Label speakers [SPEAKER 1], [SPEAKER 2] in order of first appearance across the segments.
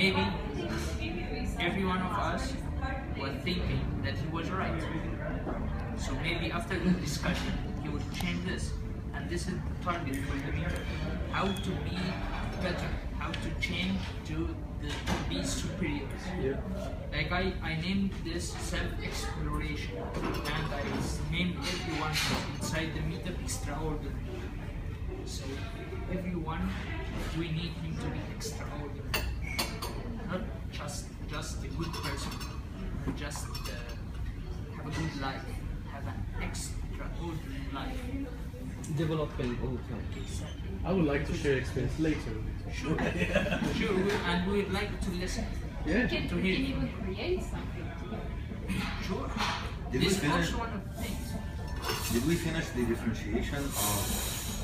[SPEAKER 1] maybe every one of us was thinking that he was right. So maybe after the discussion, he would change this. And this is the target for the meter. How to be better, how to change to be superior.
[SPEAKER 2] Yeah.
[SPEAKER 1] Like I named this self-exploration, and I named everyone inside the meetup extraordinary. So everyone, we need him to be extraordinary, not just a good person, just have a good life, have an extraordinary life.
[SPEAKER 2] Developing all the time.
[SPEAKER 1] Exactly.
[SPEAKER 2] I would like to share experience later.
[SPEAKER 1] Sure, sure, and we would like to listen.
[SPEAKER 2] Yeah.
[SPEAKER 1] To hear
[SPEAKER 3] You
[SPEAKER 1] you.
[SPEAKER 3] can even create something.
[SPEAKER 1] Sure.
[SPEAKER 4] Did
[SPEAKER 1] This
[SPEAKER 4] we
[SPEAKER 1] is
[SPEAKER 4] finish?
[SPEAKER 1] also one of the things.
[SPEAKER 4] Did we finish the differentiation of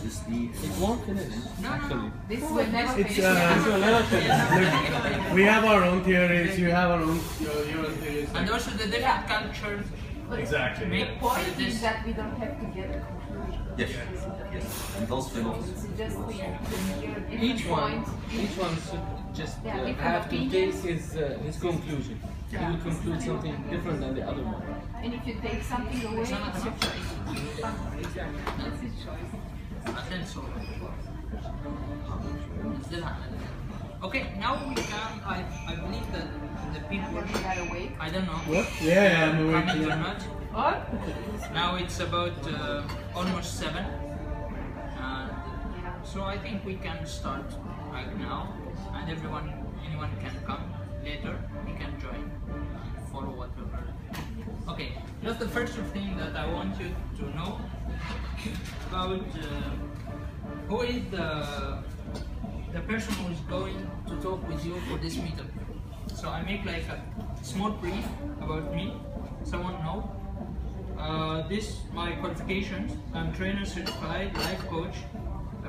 [SPEAKER 4] this knee?
[SPEAKER 2] It won't finish.
[SPEAKER 1] No,
[SPEAKER 2] Actually.
[SPEAKER 3] This will never
[SPEAKER 2] It's
[SPEAKER 3] finish.
[SPEAKER 2] we have our own theories. You have our own your own theories.
[SPEAKER 1] And also the different cultures
[SPEAKER 2] Exactly.
[SPEAKER 1] make
[SPEAKER 3] The point
[SPEAKER 1] this.
[SPEAKER 3] is that we don't have to get a conclusion.
[SPEAKER 4] Yes. Yes. And those philosophies.
[SPEAKER 3] It's just we hear
[SPEAKER 5] Each one should just have to take his conclusion. He will conclude something different than the other one.
[SPEAKER 3] And if you take something away, it's
[SPEAKER 1] Some of
[SPEAKER 3] your
[SPEAKER 1] them.
[SPEAKER 3] choice. Exactly. That's his choice.
[SPEAKER 1] And then so. Okay, now we can. I believe that the people.
[SPEAKER 3] You gotta wait.
[SPEAKER 1] I don't know.
[SPEAKER 2] What? Yeah, I'm
[SPEAKER 1] Comment
[SPEAKER 2] awake.
[SPEAKER 1] or
[SPEAKER 2] Yeah.
[SPEAKER 1] not.
[SPEAKER 3] What?
[SPEAKER 1] Now it's about almost 7. So I think we can start right now, and anyone can come later. He can join, follow whatever. Okay, just the first thing that I want you to know about who is the person who is going to talk with you for this meetup. So I make like a small brief about me. Someone know. This my qualifications. I'm trainer certified life coach,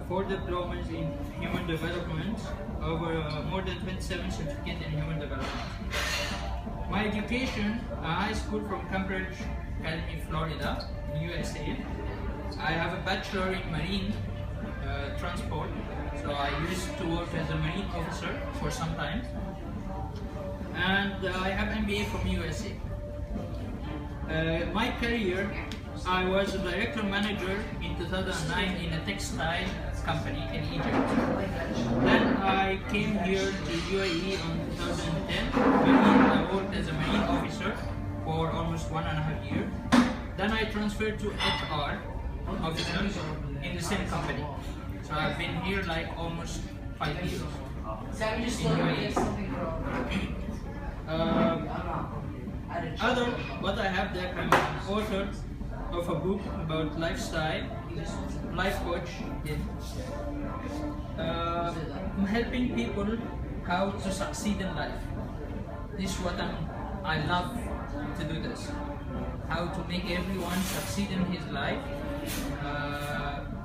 [SPEAKER 1] 4 diplomas in human development, over more than 27 certificates in human development. My education, high school from Cambridge Academy, Florida, in USA. I have a bachelor in marine transport, so I used to work as a marine officer for some time. And I have MBA from USA. My career, I was a director manager in 2009 in a textile company in Egypt. Then I came here to UAE in 2010. I worked as a marine officer for almost 1.5 years. Then I transferred to HR officer in the same company. So I've been here like almost 5 years. In UAE. What I have there, I'm author of a book about lifestyle, life coach. I'm helping people how to succeed in life. This is what I love to do this. How to make everyone succeed in his life,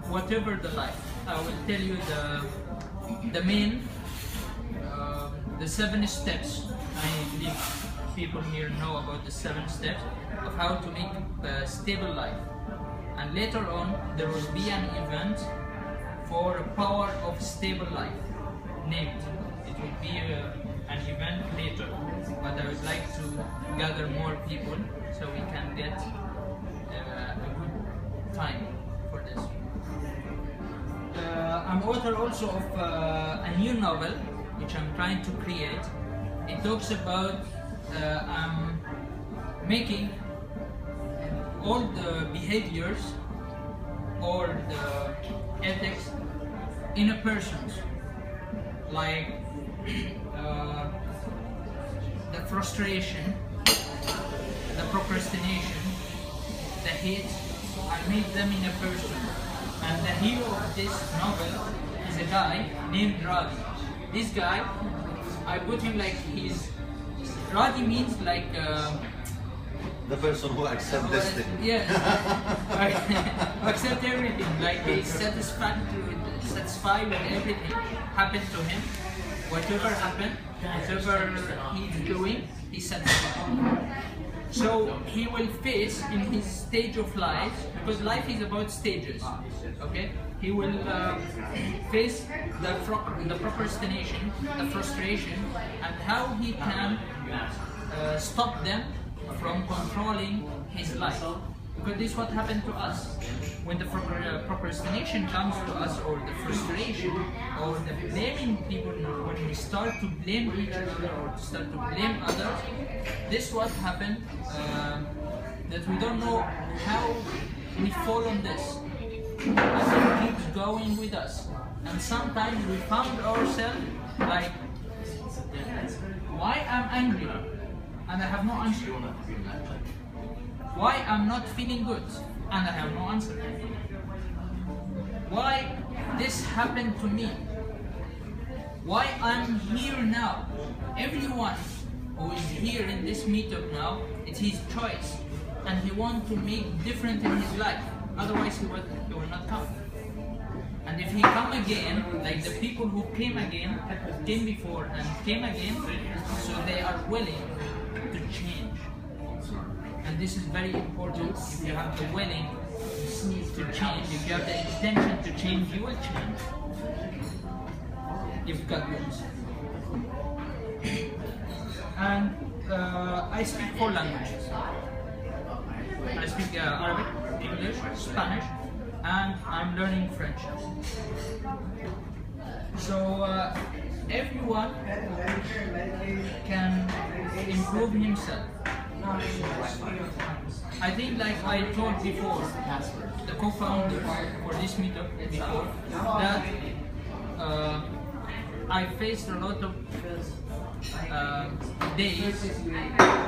[SPEAKER 1] whatever the life. I will tell you the main, the 7 steps. I believe people here know about the 7 steps of how to make a stable life. And later on, there will be an event for a power of stable life named. It will be an event later, but I would like to gather more people so we can get a good time for this. I'm author also of a new novel which I'm trying to create. It talks about I'm making all the behaviors or the ethics in a person, like the frustration, the procrastination, the hate. I made them in a person, and the hero of this novel is a guy named Radi. This guy, I put him like Radi means like
[SPEAKER 4] The person who accepts destiny.
[SPEAKER 1] yeah, accept everything. Like he's satisfied with everything happened to him, whatever happened, whatever he's doing, he satisfied. So he will face in his stage of life, because life is about stages, okay? He will face the procrastination, the frustration, and how he can stop them from controlling his life. Because this is what happened to us. When the procrastination comes to us, or the frustration, or the blaming people, when we start to blame each other or to start to blame others, this is what happened, that we don't know how we fall on this. And it keeps going with us. And sometimes we found ourselves like, why I'm angry and I have no answer? Why I'm not feeling good and I have no answer? Why this happened to me? Why I'm here now? Everyone who is here in this meetup now, it's his choice, and he wants to make different in his life. Otherwise he will not come. And if he come again, like the people who came before and came again, so they are willing to change. And this is very important. If you have the willing to change, if you have the intention to change, you will change. If God wills. And I speak 4 languages. I speak Arabic, English, Spanish, and I'm learning French. So everyone can improve himself. I think, like I told before, the co-founder for this meetup before, that I faced a lot of days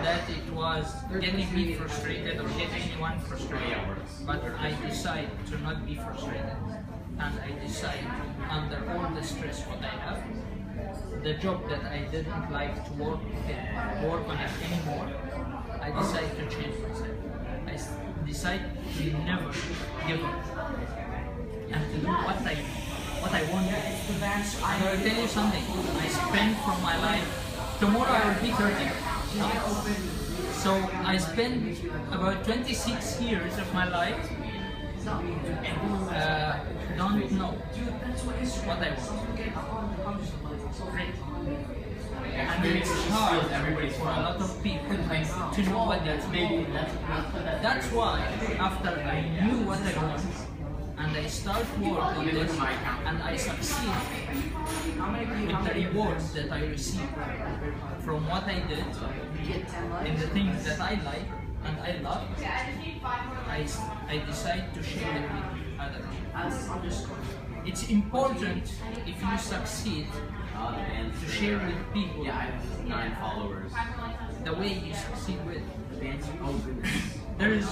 [SPEAKER 1] that it was getting me frustrated or getting anyone frustrated, but I decided to not be frustrated, and I decided, under all the stress what I have, the job that I didn't like to work on it anymore, I decided to change myself. I decided to never give up and to do what I want. I'm going to tell you something. I spent from my life, tomorrow I will be 30. So I spent about 26 years of my life don't know what I want. And it's hard for a lot of people to know what they want. That's why, after I knew what I want, and I start work on this, and I succeed with the rewards that I receive from what I did, in the things that I like and I love, I decide to share it with others. It's important, if you succeed, to share with people the way you succeed with. There is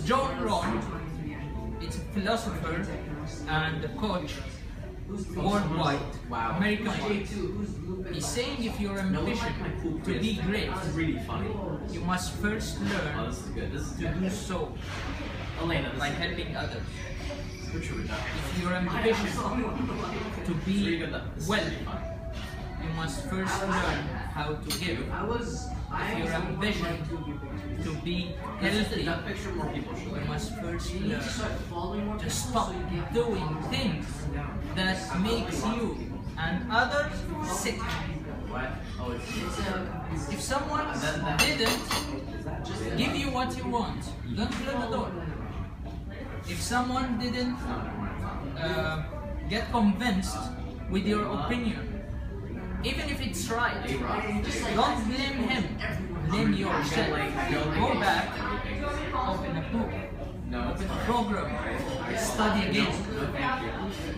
[SPEAKER 1] John Ron, it's a philosopher and a coach worldwide, American-wide. He's saying if you're ambitious to be great, you must first learn to do so by helping others. If you're ambitious to be well, you must first learn how to give. If you're ambitious to be healthy, you must first learn to stop doing things that makes you and others sick. If someone didn't give you what you want, don't close the door. If someone didn't get convinced with your opinion, even if it's right, don't blame him, blame yourself. Go back, open a book, open a program, study again.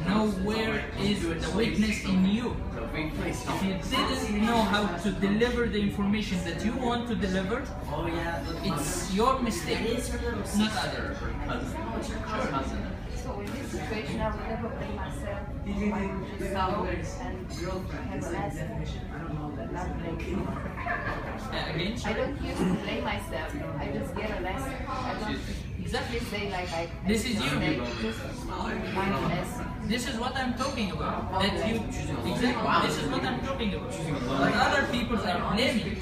[SPEAKER 1] Know where is the weakness in you. If you didn't know how to deliver the information that you want to deliver, it's your mistake, not others.
[SPEAKER 3] So in this situation, I would never blame myself.
[SPEAKER 1] Again,
[SPEAKER 3] I don't use to blame myself. I just get a lesson. I don't exactly say like I.
[SPEAKER 1] This is you.
[SPEAKER 3] Just mindfulness.
[SPEAKER 1] This is what I'm talking about. That you exactly. This is what I'm talking about. But other people are blaming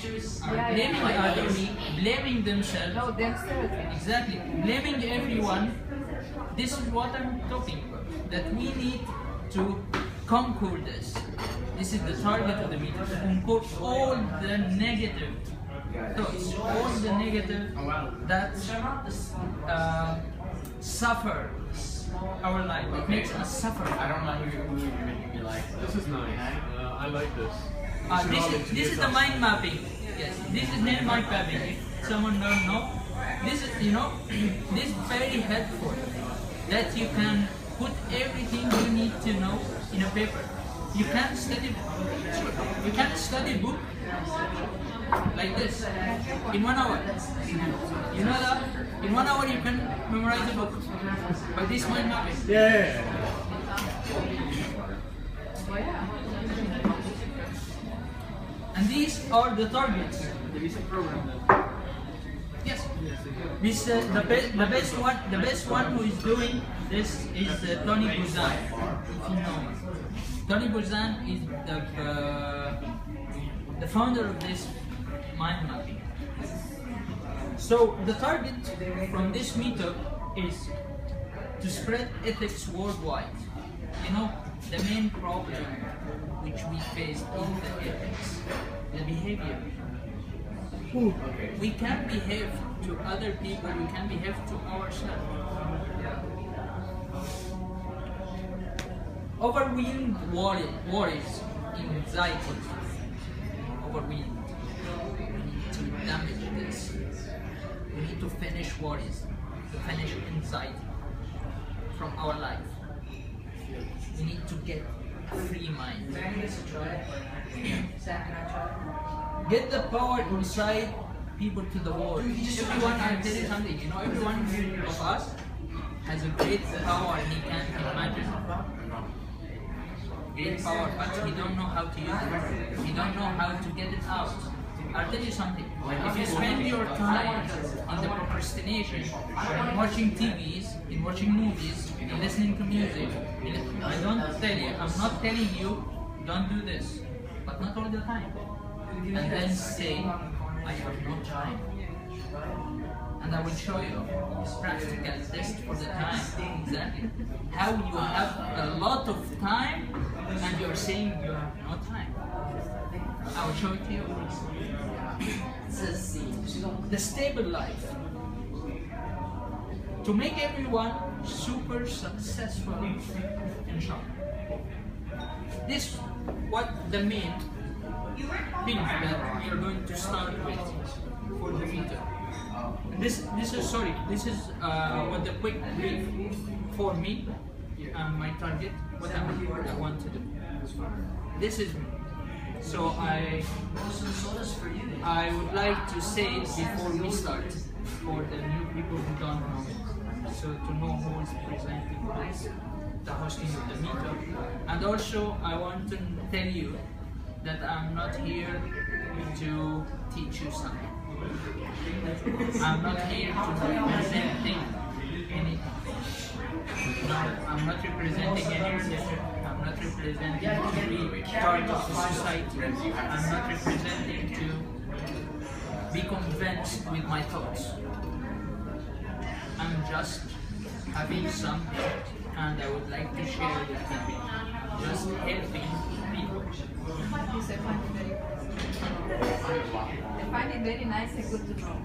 [SPEAKER 1] others, blaming themselves.
[SPEAKER 3] No, themselves.
[SPEAKER 1] Exactly, blaming everyone. This is what I'm talking about. That we need to conquer this. This is the target of the meeting. To conquer all the negative thoughts, all the negative that suffer our life. It makes us suffer.
[SPEAKER 2] I don't like who you're making me like. This is nice. I like this.
[SPEAKER 1] This is the mind mapping. Yes, this is not mind mapping. If someone don't know, this is this is very helpful. That you can put everything you need to know in a paper. You can't study. You can't study book like this in 1 hour. You know that in 1 hour you can memorize a book. But this mind mapping.
[SPEAKER 2] Yeah.
[SPEAKER 1] And these are the targets.
[SPEAKER 5] There is a program
[SPEAKER 1] Yes. This the best one who is doing this is Tony Buzan. If you know him. Tony Buzan is the founder of this mind mapping. So the target from this meetup is to spread ethics worldwide. You know, the main problem which we face is the ethics, the behavior. We can't behave to other people, we can behave to ourselves. Overwhelmed worries, anxiety. Overwhelmed. We need to damage this. We need to finish worries, to finish anxiety from our life. We need to get a free mind. Get the power inside people to the world. Everyone, I'll tell you something, everyone of us has a great power and he can't imagine. Great power, but he don't know how to use it. He don't know how to get it out. I'll tell you something. If you spend your time in the procrastination, in watching TVs, in watching movies, in listening to music, I'm not telling you, don't do this, but not all the time. And then say, I have no time. And I will show you practical test for the time, exactly. How you have a lot of time and you're saying you have no time. I will show it to you. The stable life. To make everyone super successful in shop. This what the main thing that we are going to start with for the meetup. This is what the quick brief for me and my target, what I want to do. This is me. So I would like to say it before we start for the new people who don't know it. So to know who is presenting this, the hosting of the meetup. And also I want to tell you that I'm not here to teach you something. I'm not here to represent anything. No, I'm not representing any religion. I'm not representing to be part of the society. I'm not representing to be convinced with my thoughts. I'm just having something and I would like to share with you. Just helping people.
[SPEAKER 3] I find it very nice and good to know.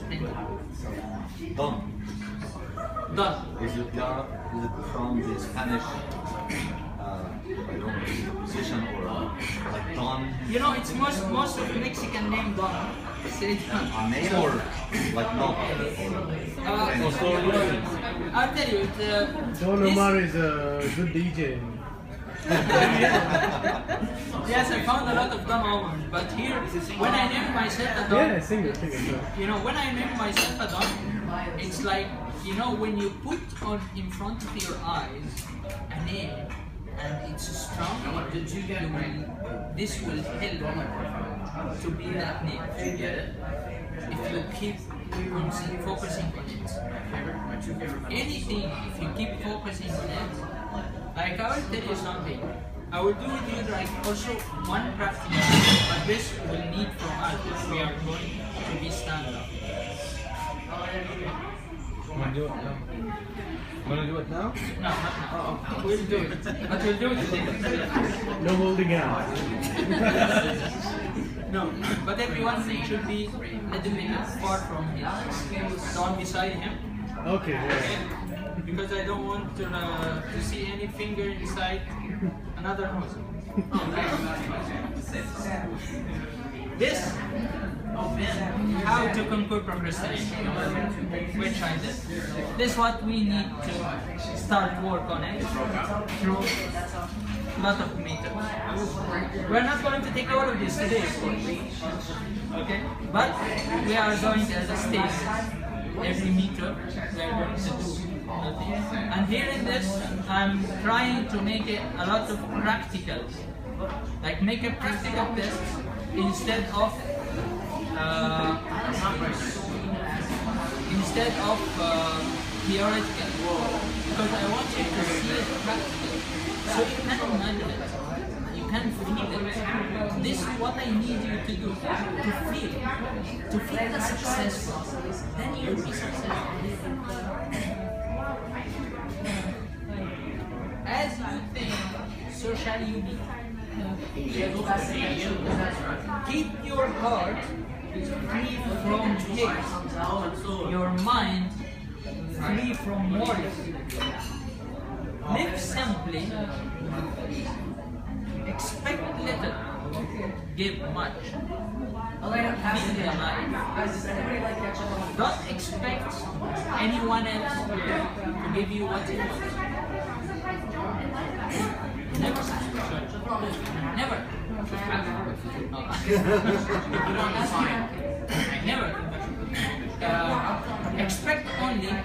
[SPEAKER 1] Thank you.
[SPEAKER 4] Don.
[SPEAKER 1] Done.
[SPEAKER 4] Is it from the Spanish, I don't know, position or like Don?
[SPEAKER 1] It's most of Mexican name Don. Say Don.
[SPEAKER 4] Name or like no?
[SPEAKER 1] I'll tell you.
[SPEAKER 2] Don Omar is a good DJ.
[SPEAKER 1] Yes, I found a lot of Don Omar, but here, when I named myself a Don,
[SPEAKER 2] Yeah, sing it.
[SPEAKER 1] when I named myself a Don, it's like, when you put on in front of your eyes a name and it's strong, this will help you to be that name. You get it? If you keep focusing on it. Anything, if you keep focusing on it, Like I will tell you something. I will do with you like also one practice, but this will need from us if we are going to be stand-up.
[SPEAKER 5] Wanna do it now? Wanna do it now?
[SPEAKER 1] No, not now. We'll do it. But we'll do it today.
[SPEAKER 2] No holding out.
[SPEAKER 1] No, but everyone should be a little bit far from him. Don't beside him.
[SPEAKER 2] Okay, yeah.
[SPEAKER 1] Because I don't want to see any finger inside another nose. This, how to conquer procrastination, which I did. This is what we need to start work on it through a lot of methods. We're not going to take all of this today, of course. Okay? But we are going to, as a stage, every meter we are going to do. And here in this, I'm trying to make it a lot of practical. Like make a practical test instead of theoretical. Because I want you to see it practical. So you can imagine it. You can feel it. This is what I need you to do. To feel the successful. Then you'll be successful. As you think, so shall you be. Keep your heart free from hate, your mind free from worries. Live simply, expect little, give much. Feel alive. Don't expect anyone else to give you what you want. Never. Never. Expect only from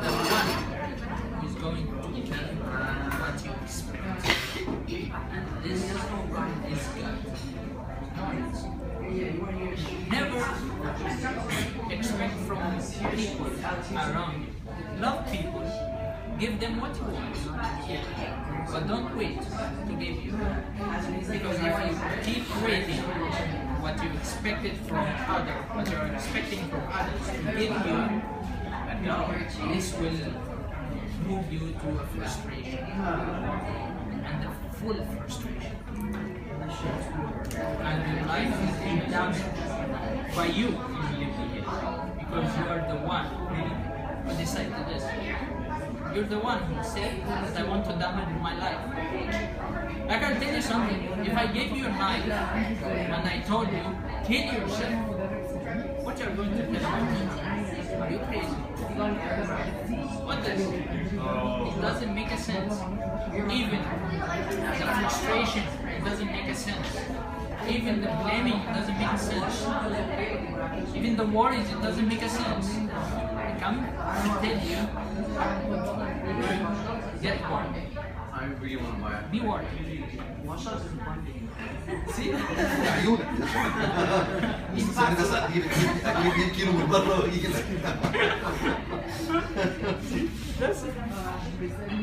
[SPEAKER 1] the one who is going to give you what you expect. And this is God. Never expect from people around you. Love people. Give them what you want, but don't wait to give you. Because if you keep waiting what you expected from others, what you are expecting from others to give you, this will move you to a frustration and a full frustration. And your life is being damaged by you because you are the one who decided this. You're the one who said that I want to damage my life. I can tell you something. If I gave you a knife and I told you, kill yourself, what you're going to tell me? Are you crazy? What is it? It doesn't make a sense. Even the frustration, it doesn't make a sense. Even the blaming, it doesn't make a sense. Even the worries, it doesn't make a sense. I come and tell you, get warned.
[SPEAKER 2] I really want to buy it.
[SPEAKER 1] Be warned. See?
[SPEAKER 4] عيونك يصير الناس اجيب 2 كيلو من بره ويجي لك.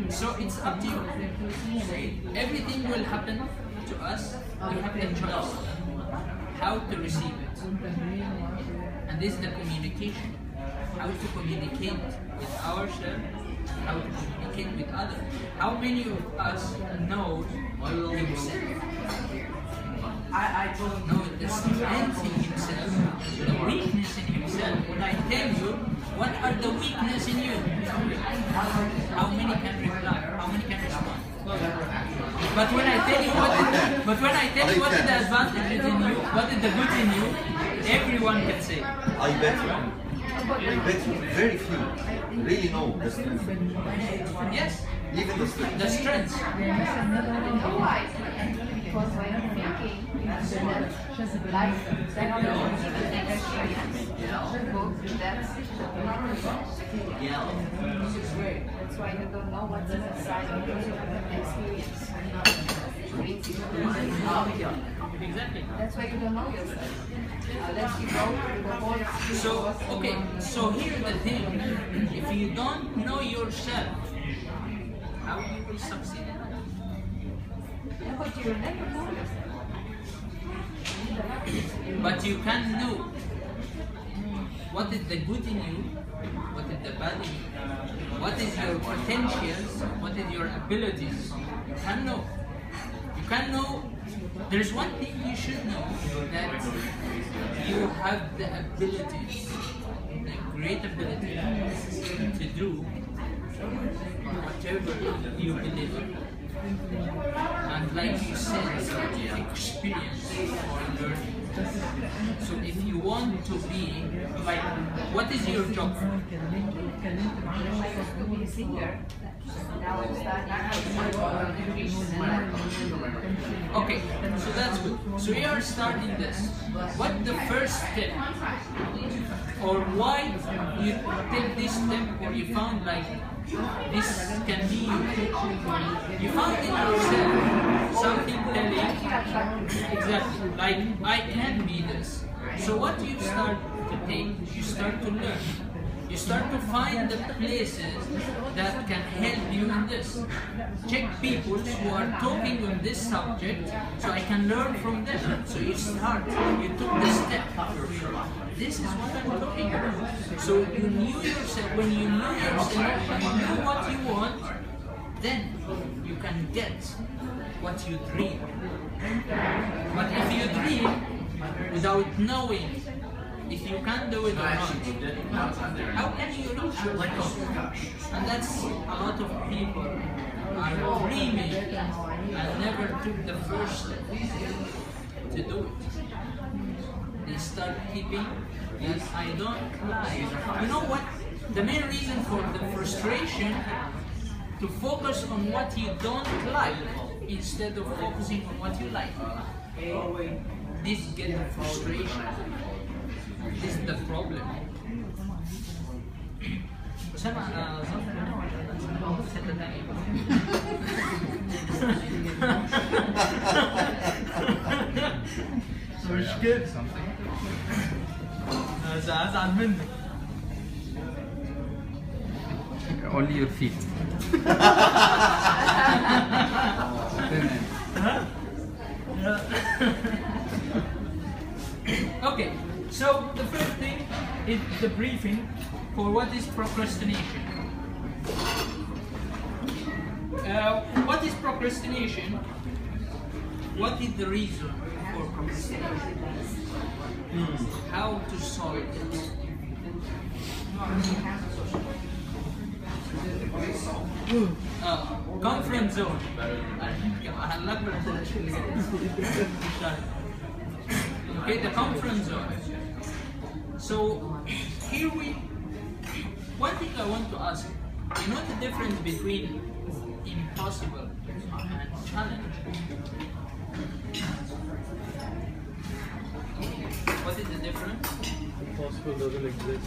[SPEAKER 1] So it's up to you. Everything will happen to us. We have the choice how to receive it. And this is the communication. How to communicate with ourselves, how to communicate with others. How many of us know himself? I don't know the strength in himself, the weakness in himself. When I tell you, what are the weaknesses in you? How many can reply? How many can respond? But when I tell you what is the advantages in you, what is the good in you, everyone can say.
[SPEAKER 4] I bet you very few really know the strength.
[SPEAKER 1] Yes.
[SPEAKER 4] Even the strength.
[SPEAKER 1] The strength.
[SPEAKER 3] Why? Because when I'm thinking that life, that's why you don't know what's inside because you haven't experienced.
[SPEAKER 1] Exactly.
[SPEAKER 3] That's why you don't know yourself. Unless you go to the whole.
[SPEAKER 1] So, okay, so here's the thing. If you don't know yourself, how you will succeed in life.
[SPEAKER 3] But you will never know.
[SPEAKER 1] But you can know what is the good in you, what is the bad in you, what is your potentials, what is your abilities. You can know. You can know. There's one thing you should know, that you have the abilities, the great ability to do whatever you believe in. And like you said, experience or learning. So if you want to be, like, what is your job?
[SPEAKER 3] I was to be a singer. Now I'm starting education.
[SPEAKER 1] Okay, so that's good. So you are starting this. What the first step, or why you take this step, or you found like this can be you? You found in yourself something telling exactly like I can be this. So what you start to take, you start to learn. You start to find the places that can help you in this. Check people who are talking on this subject so I can learn from them. So you start, you took the step. This is what I'm talking about. So you knew yourself, when you knew yourself, you knew what you want, then you can get what you dream. But if you dream without knowing if you can do it or not, how can you reach your goal? And that's a lot of people are dreaming and never took the first step to do it. They start keeping, yes, I don't like. You know what? The main reason for the frustration, to focus on what you don't like instead of focusing on what you like. This gets the frustration. This is the problem. سمع أنا ظن حتة ثانية. مش كده. أزعل منك.
[SPEAKER 2] Only your feet.
[SPEAKER 1] Okay, so the first thing is the briefing for what is procrastination. What is procrastination? What is the reason for procrastination? How to solve it? Comfort zone. Okay, the comfort zone. So here one thing I want to ask, you know the difference between impossible and challenge? What is the difference?
[SPEAKER 5] Impossible doesn't exist.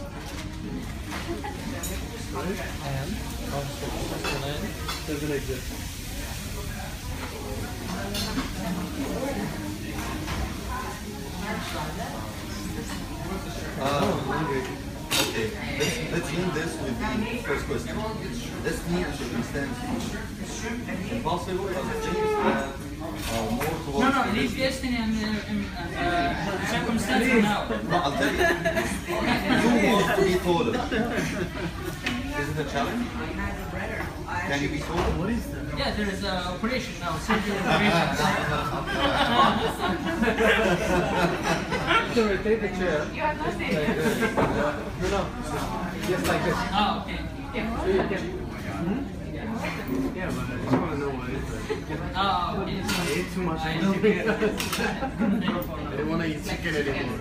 [SPEAKER 5] Right? And procrastination doesn't exist.
[SPEAKER 4] Okay, let's link this with the first question. Destiny and circumstance. Impossible are the things that are more towards...
[SPEAKER 1] No, leave destiny and circumstance now.
[SPEAKER 4] No, I'll tell you. You want to be taller. Is it a challenge? Can you be taller? What is that?
[SPEAKER 1] Yeah, there is an operation now, surgery operation.
[SPEAKER 5] So rotate the chair.
[SPEAKER 3] You have nothing.
[SPEAKER 5] Like this. No. Just like this.
[SPEAKER 1] Ah, okay.
[SPEAKER 5] So you can.
[SPEAKER 2] Yeah, but I just want to know what it is.
[SPEAKER 1] Ah, okay.
[SPEAKER 2] I ate too much
[SPEAKER 1] I
[SPEAKER 2] chicken.
[SPEAKER 1] know.
[SPEAKER 2] I didn't want to eat chicken anymore.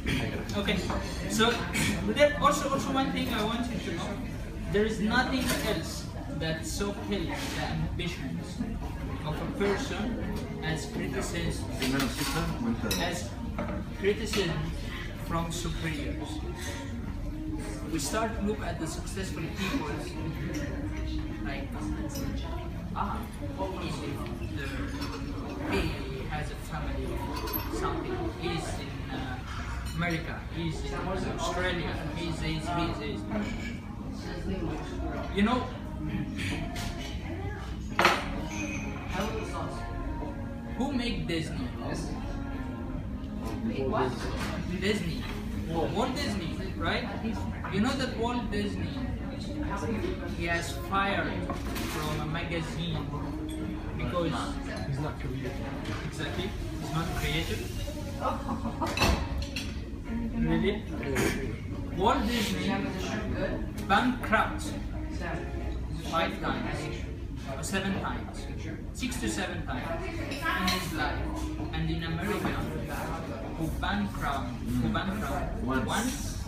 [SPEAKER 2] Yeah.
[SPEAKER 1] Okay, so but then also one thing I want you to know, there is nothing else that so kills the ambitions of a person as criticism, from superiors. We start to look at the successful people like, he has a family, something, he's in America, he's in Australia, he's. You know, Who made Disney?
[SPEAKER 3] What?
[SPEAKER 1] Disney. Walt Disney, right? You know that Walt Disney, he has fired from a magazine because
[SPEAKER 5] He's not creative.
[SPEAKER 1] exactly he's not creative. Really? Walt Disney bankrupt 5 times, or 7 times, 6 to 7 times in his life. And in America, who bankrupt once,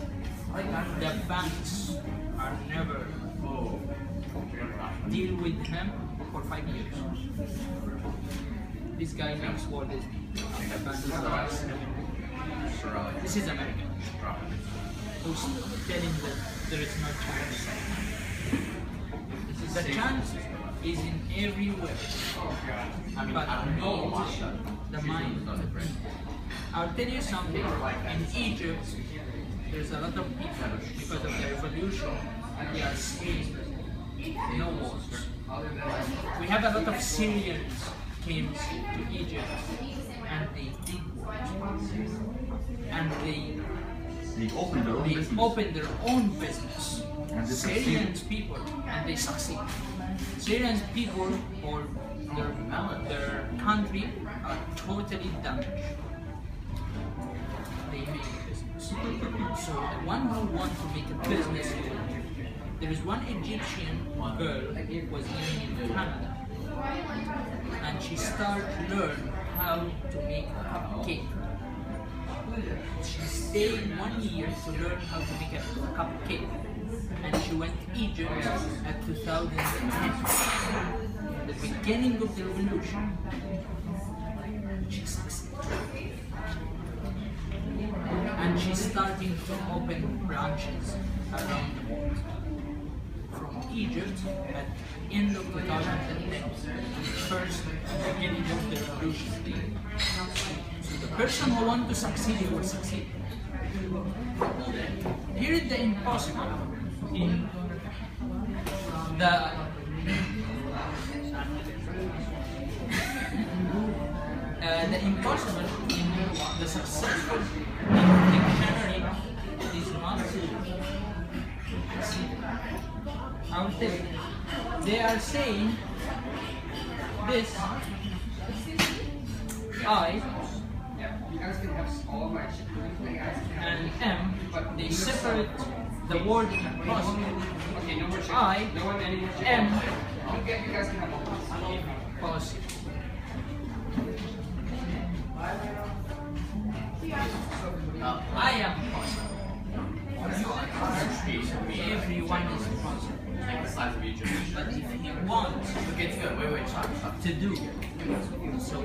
[SPEAKER 1] the banks are never deal with him for 5 years. This guy makes Walt Disney. The banks this is America. Who's telling that there is no chance? The chance is in everywhere, but needs the mind. I'll tell you something. In Egypt, there's a lot of people because of the revolution. They are saying no wars. We have a lot of Syrians came to Egypt and they did wars. And they opened their own business. Syrian people, and they succeed. Syrian people or their country are totally damaged. They make a business. So the one who wants to make a business, there is one Egyptian girl who was living in Canada, and she started to learn how to make a cupcake. She stayed 1 year to learn how to make a cupcake, and she went to Egypt at 2010, the beginning of the revolution. She succeeded, and she's starting to open branches around the world. From Egypt at end of 2010, first beginning of the revolution. The person who wants to succeed, he will succeed. Here is the impossible in the impossible in the successful dictionary is not I will tell you. They are saying this I and M, they separate the word impossible. I and M possible. I am possible. You are possible. Everyone is possible. But if he wants to do so,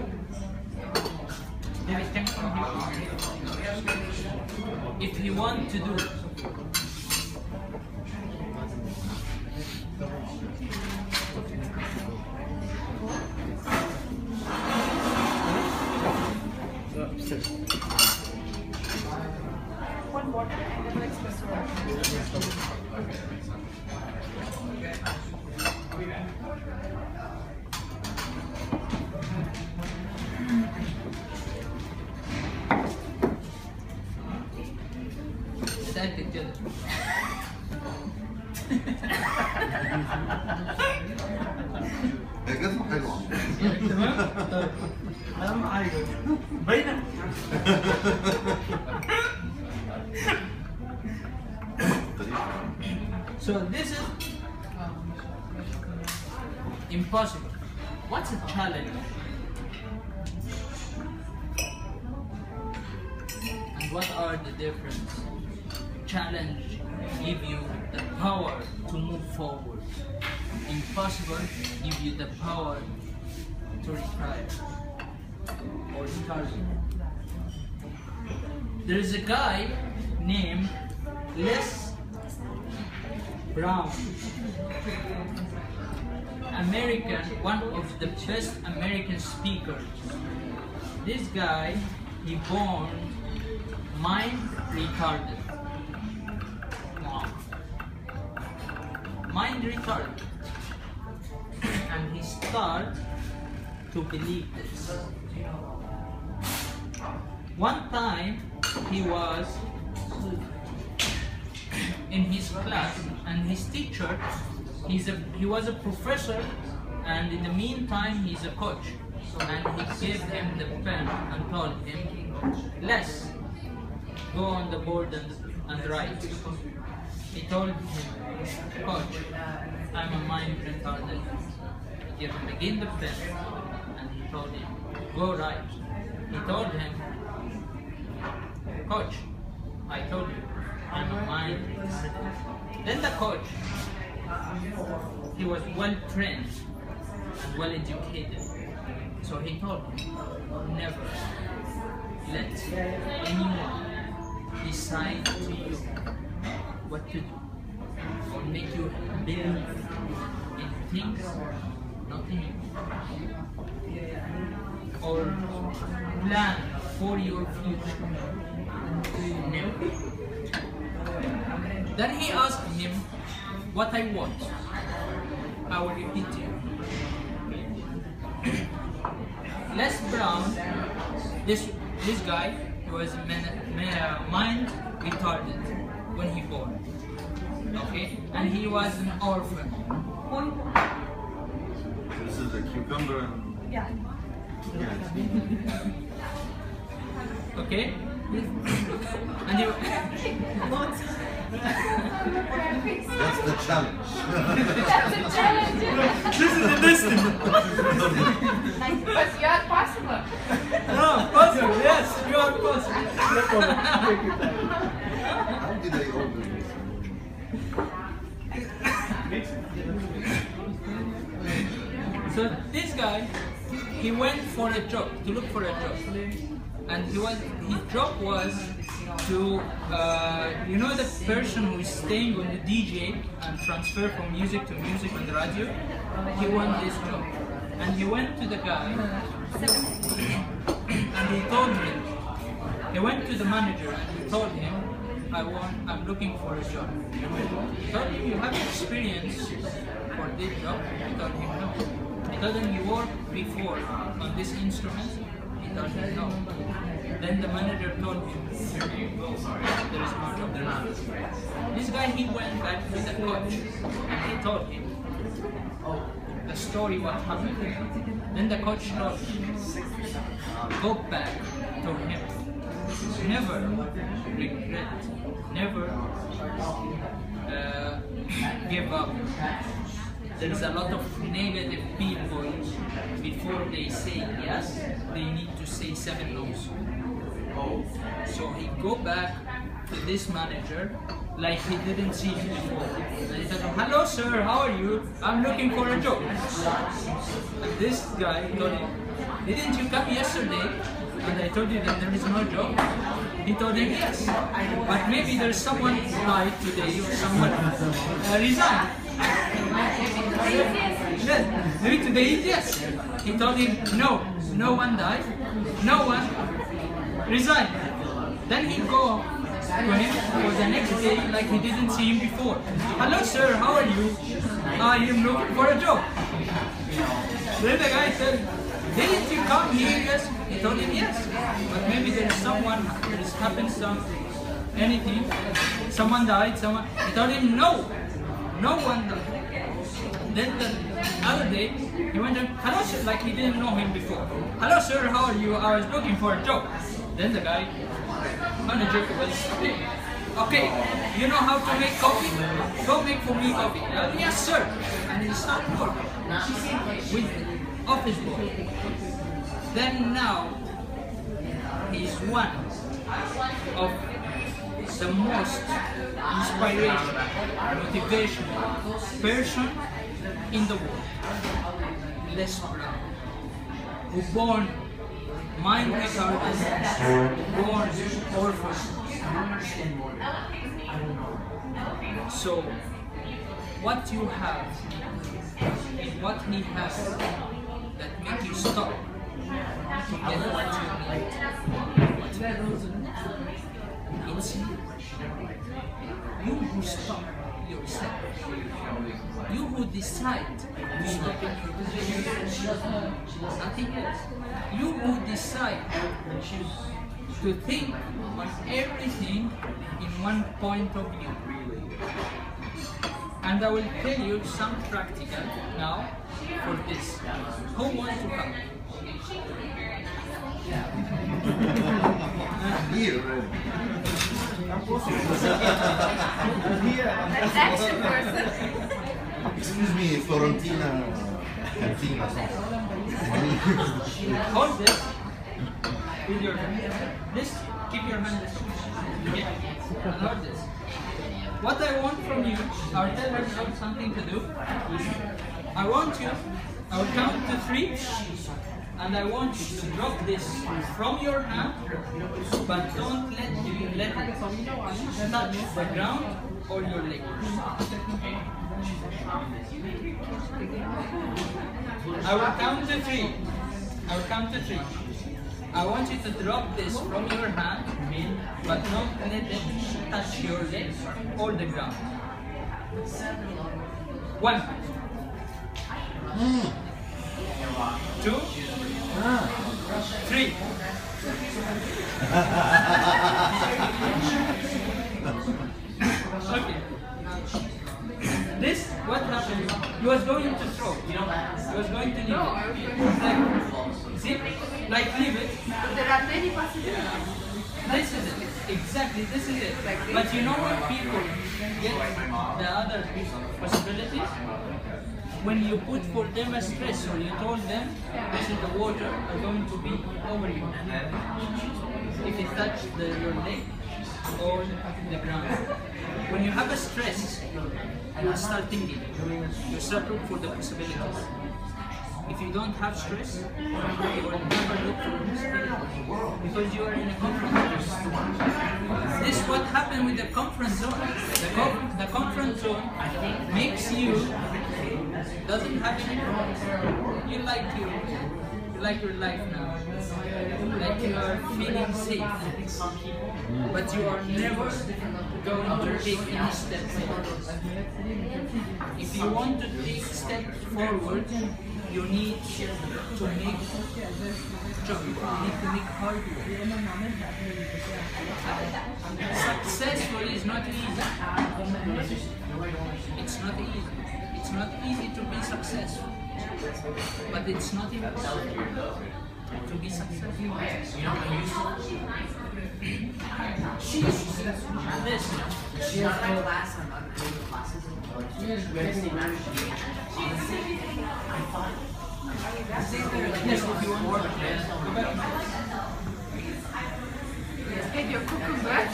[SPEAKER 1] if he wants to do it,
[SPEAKER 3] One water and then espresso.
[SPEAKER 4] جزمة حلوة.
[SPEAKER 1] تمام؟ أهم حاجة باينة. So this is impossible. What's a challenge? And what are the difference? Challenge give you the power to move forward. Impossible give you the power to retire or start. There is a guy named Les Brown, American, one of the best American speakers. This guy, he born mind retarded. Wow. Mind retarded. And he started to believe this. One time he was in his class and his teacher, he was a professor, and in the meantime he's a coach, and he gave him the pen and told him, let's go on the board and write. He told him, coach, I'm a mind retarded. He gave him again the pen and he told him, go write. He told him, coach, I told you, I'm a mind retarded. Then the coach, he was well trained and well educated. So he told him, never let anyone decide to you what to do or make you believe in things not in you, or plan for your future. Never. Then he asked him what I want. I will repeat to you. Les Brown, this guy, he was mind retarded when he born, okay, and he was an orphan.
[SPEAKER 4] This is a cucumber and
[SPEAKER 3] Yeah.
[SPEAKER 1] Okay, and he,
[SPEAKER 4] that's the challenge.
[SPEAKER 3] That's a challenge.
[SPEAKER 1] this is the destiny.
[SPEAKER 3] But you are possible.
[SPEAKER 1] No, possible. Yes, you are possible.
[SPEAKER 4] How did I order this?
[SPEAKER 1] So this guy, he went for a job, to look for a job, and his job was to, you know, the person who is staying on the DJ and transfer from music to music on the radio. He won this job, and he went to the guy, and he told him. He went to the manager and he told him, I'm looking for a job. He told him, you have experience for this job? He told him, no. He told him, you worked before on this instrument? He told him, no. Then the manager told him, there is no job. This guy, he went back with the coach and he told him the story what happened. Then the coach told him, go back to him. Never regret, never give up. There is a lot of negative people, before they say yes, they need to say 7 no's. So he go back to this manager like he didn't see him before. And he said, hello sir, how are you? I'm looking for a job. And this guy told him, didn't you come yesterday? And I told you that there is no job. He told him yes, but maybe there's someone who died today or someone resigned. Yes, maybe today yes. He told him no, no one died, no one resigned. Then he go to him for the next day like he didn't see him before. Hello sir, how are you? I am looking for a job. Then the guy said, didn't you come here? Yes. He told him yes, but maybe there is someone, there has happened anything, someone died, he told him no, no one died. Then the other day, he went and, hello sir, like he didn't know him before. Hello sir, how are you? I was looking for a job. Then the guy, manager was, okay, you know how to make coffee? Go make for me coffee. Yes sir. And he started working with office boy. Then now, he's one of the most inspirational, motivational person in the world. Les Brown, who born mind retarded, born orphan. So, what you have is what he has that make you stop to get what you need. It's you who stop your step. You who decide to stop in your position. Nothing else. You who decide to think on everything in one point of view. And I will tell you some practical now for this. Who wants to come?
[SPEAKER 3] Action person.
[SPEAKER 4] Excuse me, Florentina. Cantina.
[SPEAKER 1] Hold this with your hand. This, keep your hand this way. Okay? And hold this. What I want from you, I'll tell myself something to do. I will count to 3, and I want you to drop this from your hand, but don't let it touch the ground or your leg. I will count to 3. I will count to 3. I want you to drop this from your hand, but don't let it touch your legs or the ground. 1, 2, 3. Okay. This, what happened? He was going to throw. He was going to leave it. See? Like leave it.
[SPEAKER 3] But there are many possibilities.
[SPEAKER 1] This is it. Exactly, this is it. But you know what people get the other possibilities? When you put for them a stress, or you told them this is the water are going to be over you. If it touches your leg or the ground. When you have a stress, you start thinking. You start looking for the possibilities. If you don't have stress, you will never look for possibilities because you are in a comfort zone. This is what happened with the comfort zone. The comfort zone makes you doesn't have any problems. You like your life now. Like you are feeling safe. But you are never going to take any step forward. If you want to take steps forward, you need to make job. You need to make hard work. Successful is not easy. It's not easy. It's not easy to be successful. But it's not impossible to be successful. This.
[SPEAKER 6] She has no class on unpaid classes until
[SPEAKER 1] Yes, if you want more.
[SPEAKER 3] Get your cucumber.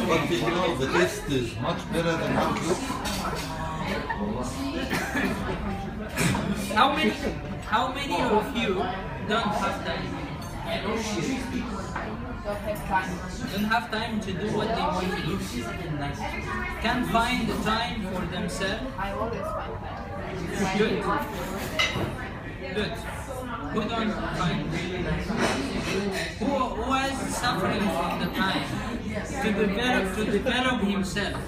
[SPEAKER 4] But you know, the taste is much better than how it looks.
[SPEAKER 1] How many of you don't have time? Don't have time to do what they want to do. Can't find the time for themselves.
[SPEAKER 3] I always find time.
[SPEAKER 1] Good. Good. Who don't find? Who is suffering from the time to develop himself?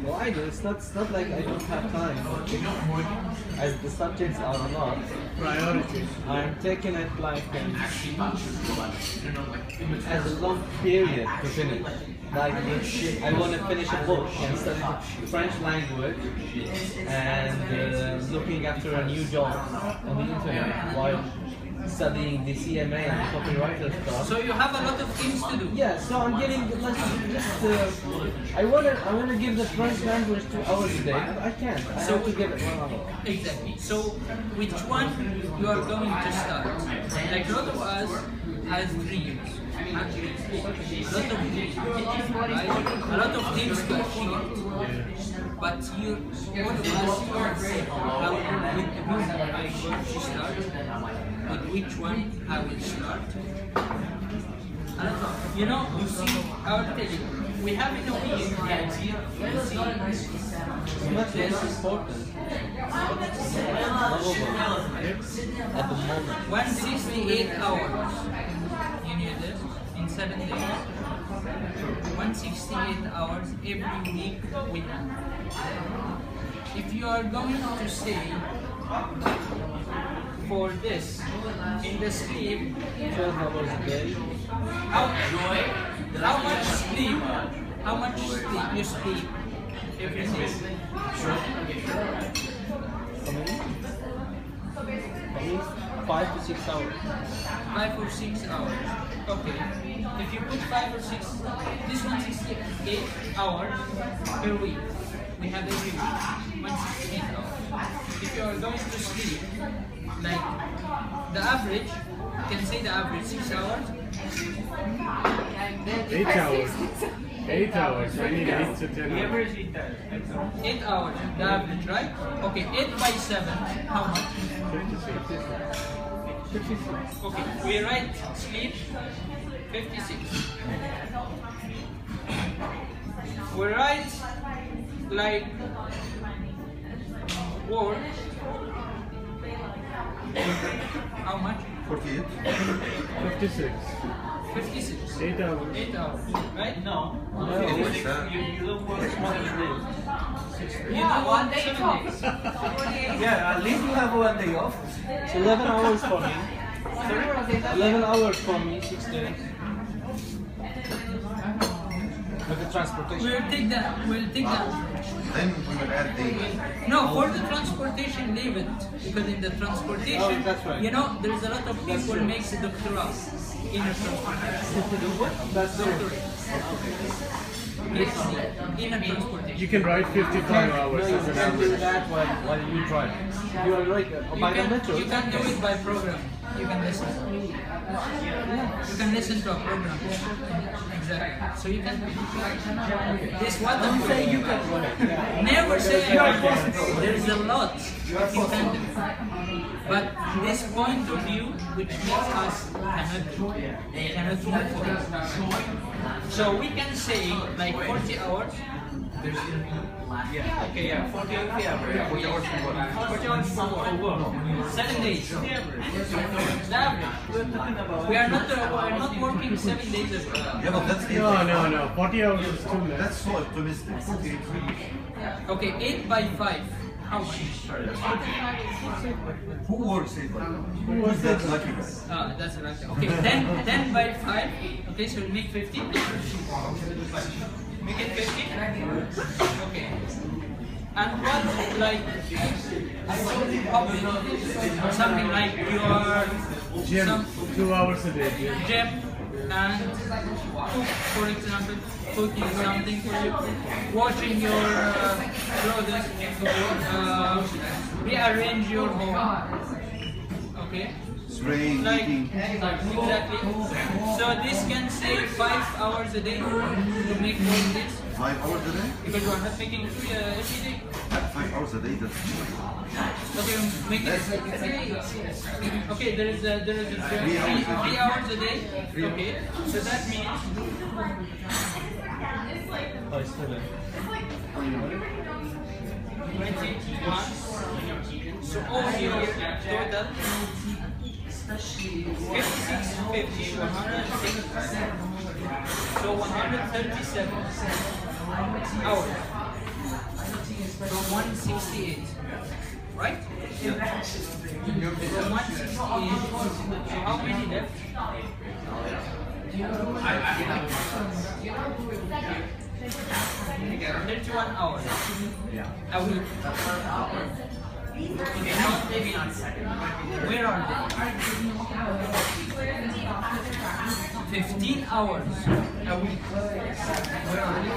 [SPEAKER 5] Well, I do. It's not like I don't have time. As the subjects are not priorities, I'm taking it like as a long period to finish. Like I want to finish a book and study French language and looking after a new job on the internet while studying the CMA and the copywriter stuff.
[SPEAKER 1] So you have a lot of things to do.
[SPEAKER 5] Yeah, so I'm getting I wanna give the French language 2 hours a day, but I can't. I have to give it 1 hour.
[SPEAKER 1] Exactly. So which one you are going to start? Like a lot of us has dreams. A lot of dreams, right? A lot of things to achieve. But you, all of us, how with whom I'm going to start? With which one I will start? I don't know. You know, you see, I will tell you, we have in a week the idea, you see,
[SPEAKER 5] Much less important. At the moment.
[SPEAKER 1] 168 hours. You knew this? in 7 days. 168 hours every week we have. If you are going to stay for this in the sleep,
[SPEAKER 5] 12 hours a day.
[SPEAKER 1] how much sleep? How much sleep you sleep every day?
[SPEAKER 5] How many? 5 to 6 hours.
[SPEAKER 1] 5 or 6 hours. Okay. If you put 5 or 6, this 168 hours per week. We have every week 168 hours. If you are going to sleep, like the average, you can say the average 6 hours.
[SPEAKER 2] 8 hours. 8 hours. I need 8 to 10 hours.
[SPEAKER 1] 8 hours, the average, right? Okay, 8 by 7, how much?
[SPEAKER 2] 56.
[SPEAKER 1] Okay, we write sleep 56. We write like work. How much?
[SPEAKER 4] 48.
[SPEAKER 2] 56.
[SPEAKER 1] 56.
[SPEAKER 2] 8 hours.
[SPEAKER 1] 8 hours, right?
[SPEAKER 5] No.
[SPEAKER 4] You
[SPEAKER 5] don't work 7 days.
[SPEAKER 1] You do one day 7 days.
[SPEAKER 5] Yeah, at least you have 1 day off. It's 11 hours for me. 11 hours for me, 6 days. With the transportation.
[SPEAKER 1] We'll take that. We'll take that.
[SPEAKER 4] Then we will add the.
[SPEAKER 1] No, for the transportation, leave it because in the transportation,
[SPEAKER 5] Oh, that's right.
[SPEAKER 1] you know, there's a lot of people makes a doctorate in a transportation.
[SPEAKER 5] That's
[SPEAKER 1] Doctorate. PhD in a transportation.
[SPEAKER 2] You can write 55 hours
[SPEAKER 5] No, you
[SPEAKER 2] as an
[SPEAKER 5] can do
[SPEAKER 2] average.
[SPEAKER 5] that while you drive. You are like by the metro.
[SPEAKER 1] You can do it by program. You can listen. You can listen to a program. Exactly. So you can. This what I'm saying. You can. Never say everything. There is a lot you can do. But this point of view, which makes us cannot move forward. So we can say like 40 hours. Okay, yeah, 40 hours. Yeah, 40 hours for work. 40 hours for work. 7 days. The average. We are not working 7 days as well.
[SPEAKER 4] Yeah, but that's
[SPEAKER 2] No. 40 hours is too less.
[SPEAKER 4] That's so optimistic.
[SPEAKER 1] Okay, 8 by 5. How much?
[SPEAKER 4] Who works 8 by 5? Who was that lucky guy?
[SPEAKER 1] That's right. Okay, 10 by 5. Okay, so we make 50. Make it 50. Okay. And what like hobby or something like your
[SPEAKER 2] Gym, 2 hours a day. Gym.
[SPEAKER 1] gym and cook, for example, cooking something for you, washing your clothes, rearrange your home. Okay.
[SPEAKER 4] Spraying,
[SPEAKER 1] Like
[SPEAKER 4] eating.
[SPEAKER 1] exactly. So this can save 5 hours a day to make all this
[SPEAKER 4] 5 hours a day?
[SPEAKER 1] because you are not making food every day.
[SPEAKER 4] 5 hours a day, that's.
[SPEAKER 1] Okay, make it. Okay, there is a 3 hours a day. Okay, so that means
[SPEAKER 5] Oh, it's still there.
[SPEAKER 1] 21. So all your total 56, 50, 106. So 137 hours. So 168. Right? So 168. So how many left? 31 hours. A week. Okay, now maybe not second. Where are they? 15 hours a week. Where are they?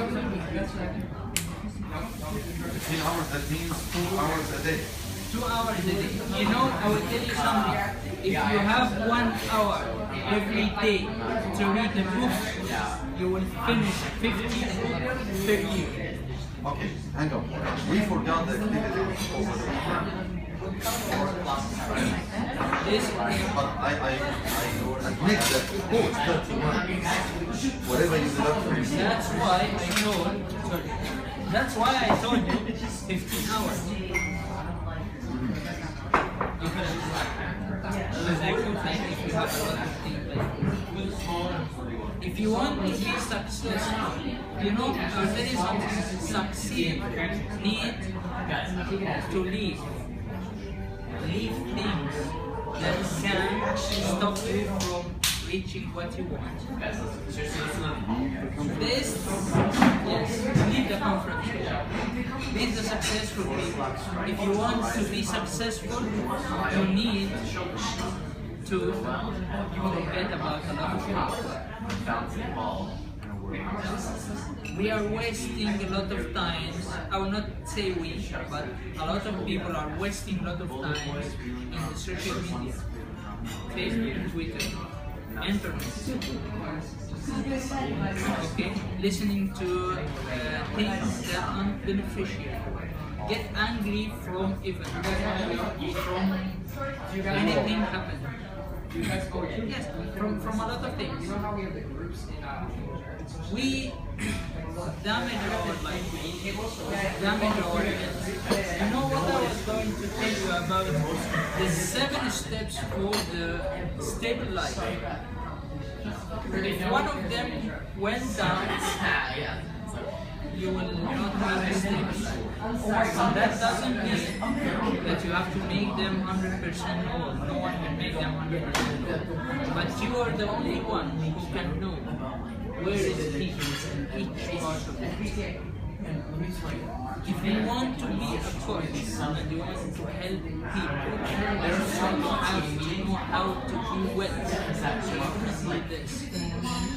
[SPEAKER 4] 15 hours, that means 2 hours a day.
[SPEAKER 1] 2 hours a day. You know, I will tell you something. If you have 1 hour every day to read a book, you will finish 50 per year.
[SPEAKER 4] Okay, hang on. We forgot the activity over the weekend.
[SPEAKER 1] This
[SPEAKER 4] But I admit that, oh, it's 31. Whatever you deduct from me.
[SPEAKER 1] that's why I told you 15 hours. Because I could think if you have a lot of things like If you want to be successful, you know, there is succeed need to leave things that can stop you from reaching what you want. This, yes, leave the comfort zone. Leave the successful people. If you want to be successful, you need to forget about a lot of things. We are wasting a lot of time. I will not say we, but a lot of people are wasting a lot of time in the social media, Facebook, Twitter, internet. Okay, listening to things that aren't beneficial. Get angry from events, from anything happening. Yes, from a lot of things. We damage our life, damage our health. You know what I was going to tell you about the 7 steps for the stable life. If one of them went down, you will not have a stable life. And that doesn't mean that you have to make them 100% whole. No one can make them 100% whole. But you are the only one who can know where is each part of it. If you want to be a coach and you want to help people, you have to know how to be well. Like this.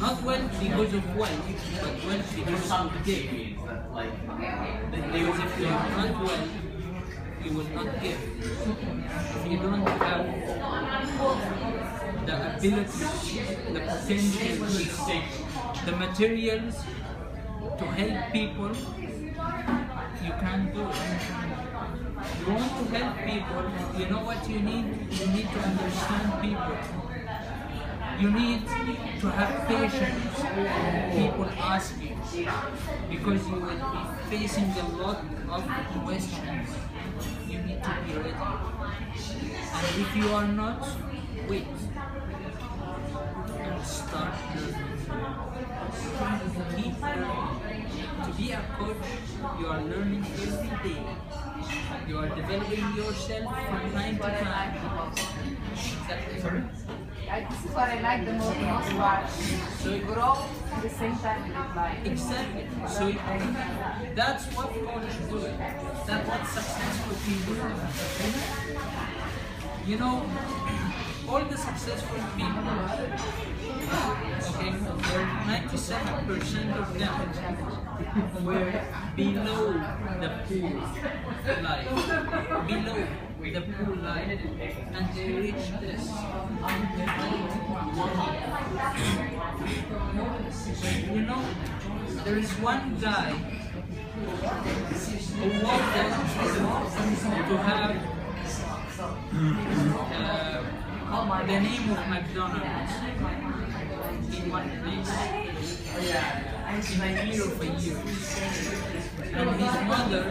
[SPEAKER 1] Not well because of wealth, but well because of give. Because if you are not well, you will not give. If you don't have the ability, the potential, the materials to help people, you can't do it. You want to help people, you know what you need? You need to understand people. You need to have patience when people ask you, because you will be facing a lot of questions. You need to be ready. And if you are not, wait and start learning. Keep learning. To be a coach, you are learning every day. You are developing yourself from time to time. Exactly.
[SPEAKER 3] This is what I like the most part. So you grow at the same time with your client.
[SPEAKER 1] Exactly. So that's what coaches do. That's what successful people do. You know, all the successful people, okay, 97% of them were below the poor life, and they reached this. You know, there is one guy who wanted to have the name of McDonald's in one place. In a year of a year. And his mother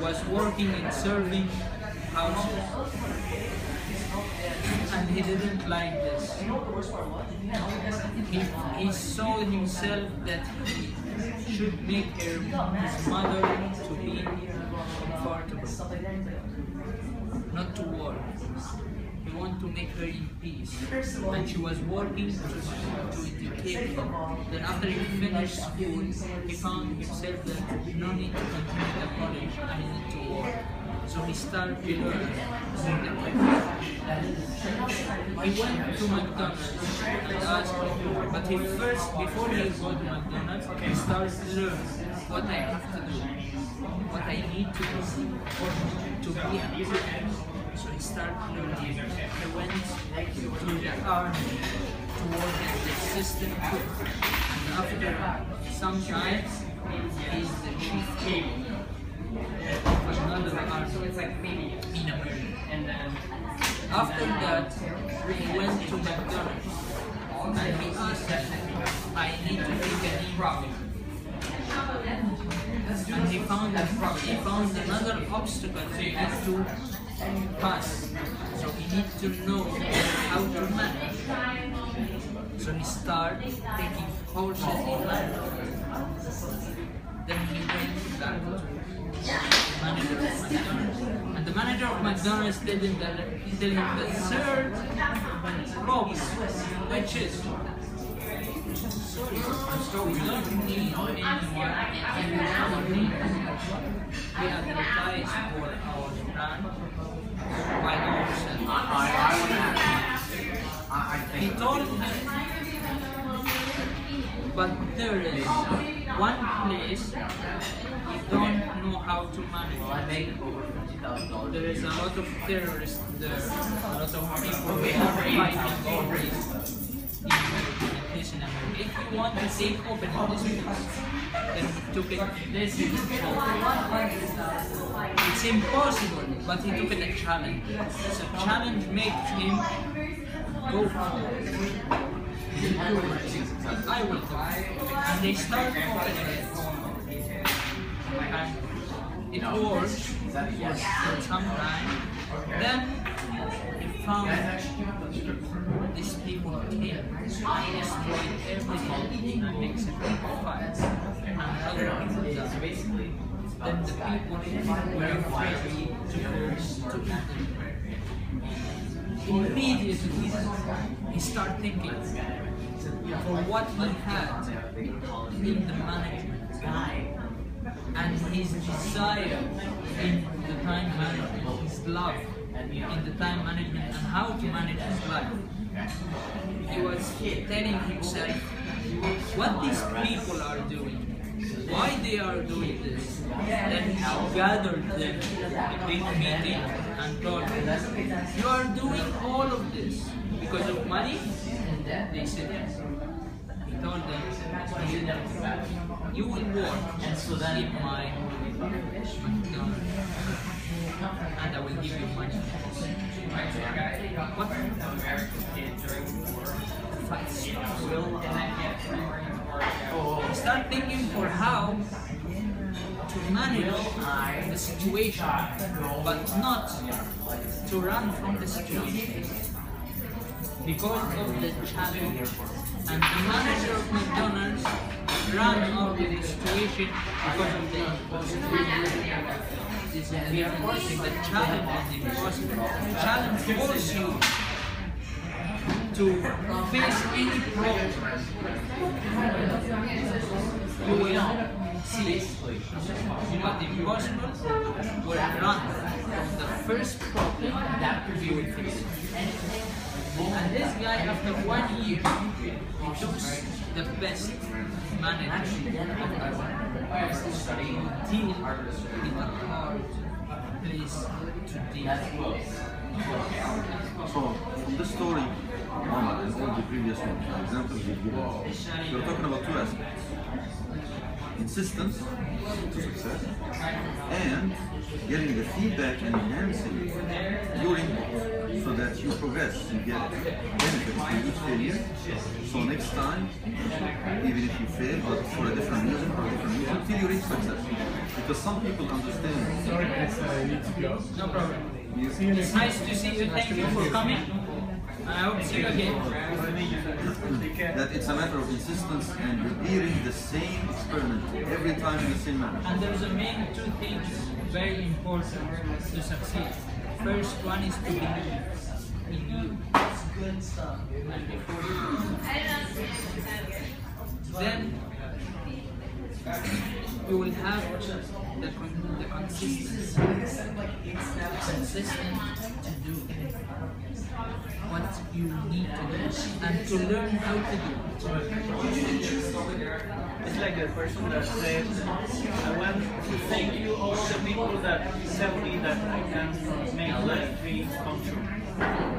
[SPEAKER 1] was working in serving houses. And he didn't like this. He saw himself that he should make his mother to be comfortable, not to work. He wanted to make her in peace, and she was working to educate him. Then after he finished school, he found himself that no need to continue the college, I need to work. So he started to learn. He went to McDonald's and asked, but he first, before he go to McDonald's, he started to learn what I have to do, what I need to do to be a coach. So he started learning. He went to the army to work as the assistant cook. And after some time, he's the chief cook of another army in America. And after that, he went to McDonald's and he asked, I need to make an profit. And he found another obstacle he had to pass. So he needs to know how to manage. So he started taking courses in management. Then he went back to the manager of McDonald's. And the manager of McDonald's told him the third problem, which is we don't need anyone we advertise for our brand by ourselves. He told him, but there is one place we don't know how to manage. There is a lot of terrorists there, a lot of people who are fighting over this in America. If you want to take open this place, then he took it. It's impossible, but he took it a challenge. So challenge makes him go forward. I will do it. And they start opening it. And it works for some time. Then he found these people came and destroyed everything and makes it fire. And other people died. Then the people were afraid to eat them. Immediately he started thinking for what he had in the management and his desire in the time management, his love in the time management and how to manage his life. He was telling himself what these people are doing, why they are doing this. Then he gathered them in a big meeting and told them, you are doing all of this because of money? They said yes. He told them, you will work in my McDonald's and I will give you money. What? Start thinking for how to manage the situation, but not to run from the situation. Because of the challenge, and the manager of McDonald's ran out of the situation because of the impossibility. This is the challenge is impossible. The challenge forces you to face any problem. You will see, but the impossible will run from the first problem that you will face. And this guy, after 1 year, he chose the best manager of studying deal with a hard place to deal.
[SPEAKER 4] So, from this story, and all the previous ones, the examples we've given, we're talking about two aspects. Insistence to success and getting the feedback and enhancing your input so that you progress and get benefits from each failure. So next time, even if you fail, but for a different reason, until you reach success. Because some people understand.
[SPEAKER 2] Sorry, I need to go.
[SPEAKER 1] No problem. It's nice to see you. Thank you for coming. I hope to see you again.
[SPEAKER 4] That it's a matter of insistence and repeating the same experiment every time in the same manner.
[SPEAKER 1] And there's a main two things very important to succeed. First one is to believe in you. Good stuff. And before you then you will have the consistency. Consistent to do what you need to do and to learn how to do it.
[SPEAKER 7] It's like the person that said, I want to thank you all the people that tell me that I can make my dreams come true.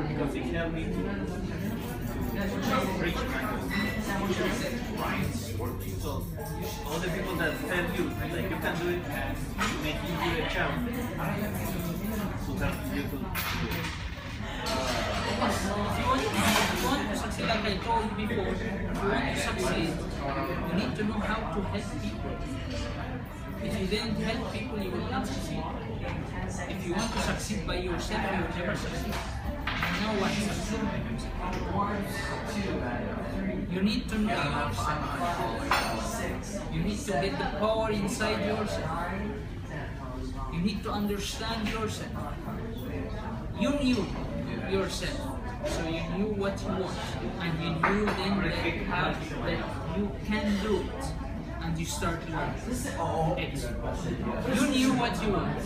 [SPEAKER 7] Because it helped me to reach my goals. So, all the people that tell you, like you can do it, make you a challenge. So that you to do it.
[SPEAKER 1] If you want to succeed, like I told you before, if you want to succeed, you need to know how to help people. If you didn't help people, you will not succeed. If you want to succeed by yourself, you will never succeed. no one succeeds. You need to know yourself. You need to get the power inside yourself. You need to understand yourself. You knew yourself, so you knew what you want, and you knew then that you can do it, and you start learning it. You knew what you want,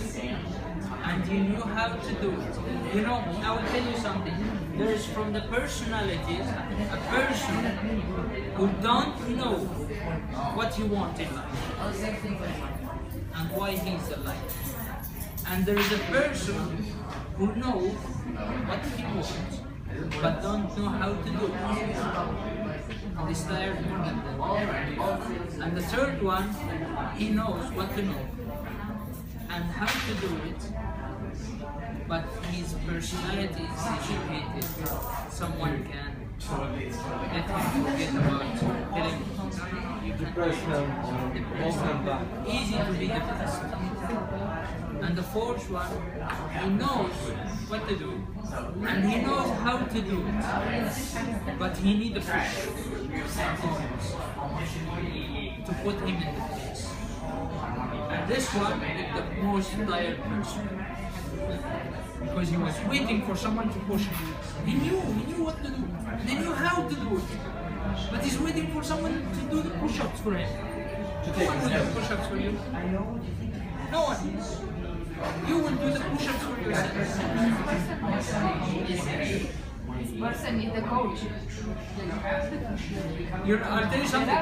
[SPEAKER 1] and you knew how to do it. You know, I will tell you something. There is from the personalities a person who don't know what he wants in life and why he's alive. And there is a person who knows what he wants but don't know how to do it. And he's tired more than that. And the third one, he knows what to know and how to do it, but his personality is educated. Someone can let him forget about telling him, you can easy to be depressed. And the fourth one, he knows what to do, and he knows how to do it, but he needs a push to put him in the place. And this one is the most tired person, because he was waiting for someone to push him. He knew what to do, and he knew how to do it, but he's waiting for someone to do the push-ups for him. No one will do push-ups for you. No one. You will do the push-ups for yourself.
[SPEAKER 3] Person is the coach.
[SPEAKER 1] I'll tell you something.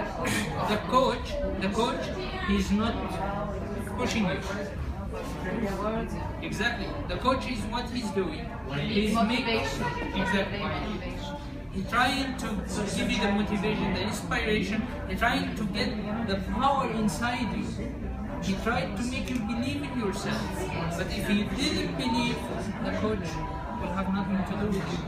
[SPEAKER 1] The coach, he's not pushing you. Exactly. The coach is what he's doing. He's
[SPEAKER 3] Motivation.
[SPEAKER 1] Exactly. He's trying to give you the motivation, the inspiration. He's trying to get the power inside you. He tried to make you believe in yourself. But if you didn't believe, the coach will have nothing to do with you.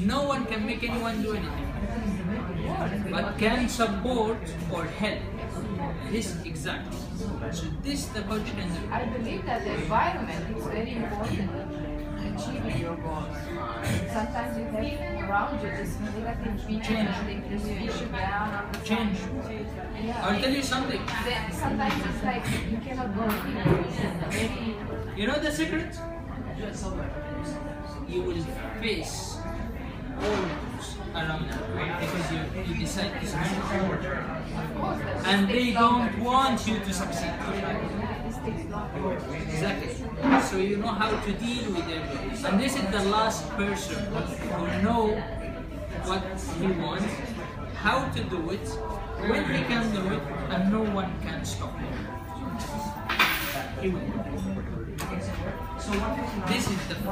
[SPEAKER 1] No one can make anyone do anything, but can support or help. This exactly. So this the coach can do.
[SPEAKER 3] I believe that the environment is very important in achieving your goals. Sometimes you have around you this negative people and they just push you down.
[SPEAKER 1] Change.
[SPEAKER 3] Yeah.
[SPEAKER 1] I'll tell you something.
[SPEAKER 3] Sometimes it's like you cannot go anywhere. Maybe
[SPEAKER 1] You know the secret? You will face all around you because you decide to succeed. And they don't want you to succeed. Exactly. So you know how to deal with them. And this is the last person who know what he wants, how to do it, when he can do it, and no one can stop him. He will. This is the 5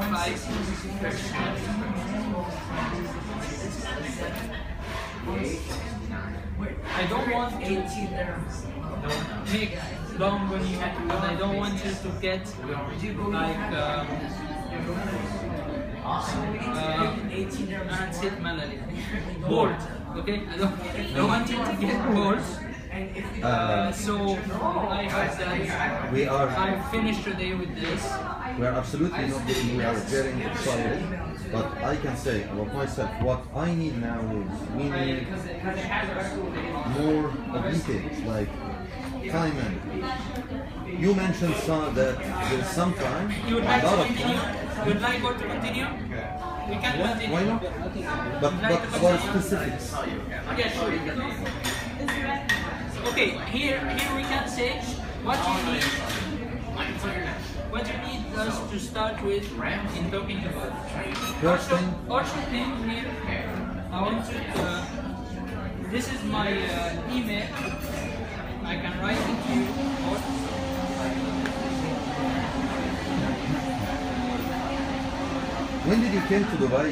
[SPEAKER 1] I don't want to make long when you and I don't want you to get like bored. Okay? I don't want you to get bored. So I hope that I finished today with this.
[SPEAKER 4] We are absolutely not doing, we are very excited, but I can say about myself, what I need now is, we need more of details, like time management. You mentioned that there's some time,
[SPEAKER 1] You would
[SPEAKER 4] a
[SPEAKER 1] like to
[SPEAKER 4] lot of
[SPEAKER 1] continue?
[SPEAKER 4] time.
[SPEAKER 1] You would like to continue? We can continue.
[SPEAKER 4] Why not? But for specifics.
[SPEAKER 1] Yeah, sure. Okay, here we can say what you need us to start with in talking about. Also thing here, I want to, this is my email, I can write it to you.
[SPEAKER 4] When did you came to Dubai?